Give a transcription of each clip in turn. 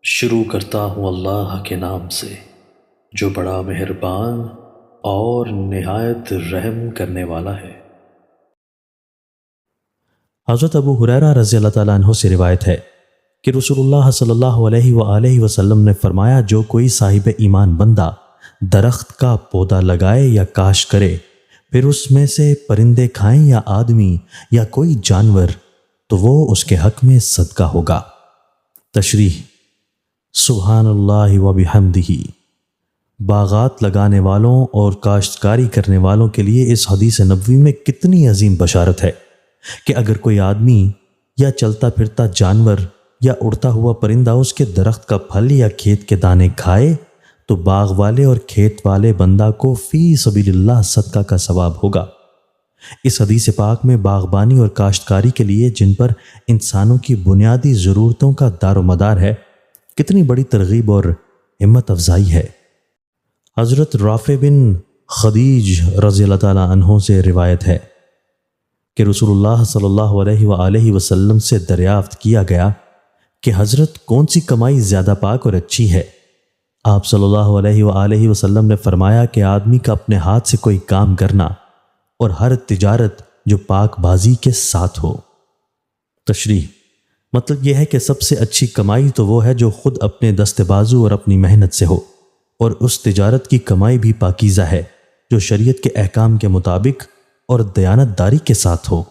شروع کرتا ہوں اللہ کے نام سے جو بڑا مہربان اور نہایت رحم کرنے والا ہے۔ حضرت ابو ہریرہ رضی اللہ تعالیٰ عنہ سے روایت ہے کہ رسول اللہ صلی اللہ علیہ وآلہ وسلم نے فرمایا، جو کوئی صاحب ایمان بندہ درخت کا پودا لگائے یا کاشت کرے، پھر اس میں سے پرندے کھائیں یا آدمی یا کوئی جانور، تو وہ اس کے حق میں صدقہ ہوگا۔ تشریح: سبحان اللہ و بحمدہ۔ باغات لگانے والوں اور کاشتکاری کرنے والوں کے لیے اس حدیث نبوی میں کتنی عظیم بشارت ہے کہ اگر کوئی آدمی یا چلتا پھرتا جانور یا اڑتا ہوا پرندہ اس کے درخت کا پھل یا کھیت کے دانے کھائے تو باغ والے اور کھیت والے بندہ کو فی سبیل اللہ صدقہ کا ثواب ہوگا۔ اس حدیث پاک میں باغبانی اور کاشتکاری کے لیے جن پر انسانوں کی بنیادی ضرورتوں کا دار و مدار ہے، کتنی بڑی ترغیب اور ہمت افزائی ہے۔ حضرت رافع بن خدیج رضی اللہ تعالیٰ عنہ سے روایت ہے کہ رسول اللہ صلی اللہ علیہ وآلہ وسلم سے دریافت کیا گیا کہ حضرت کون سی کمائی زیادہ پاک اور اچھی ہے؟ آپ صلی اللہ علیہ وآلہ وسلم نے فرمایا کہ آدمی کا اپنے ہاتھ سے کوئی کام کرنا اور ہر تجارت جو پاک بازی کے ساتھ ہو۔ تشریح: مطلب یہ ہے کہ سب سے اچھی کمائی تو وہ ہے جو خود اپنے دست بازو اور اپنی محنت سے ہو، اور اس تجارت کی کمائی بھی پاکیزہ ہے جو شریعت کے احکام کے مطابق اور دیانت داری کے ساتھ ہو۔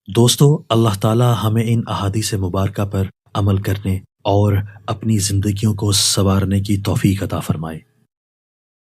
دوستو، اللہ تعالی ہمیں ان احادیث مبارکہ پر عمل کرنے اور اپنی زندگیوں کو سنوارنے کی توفیق عطا فرمائے۔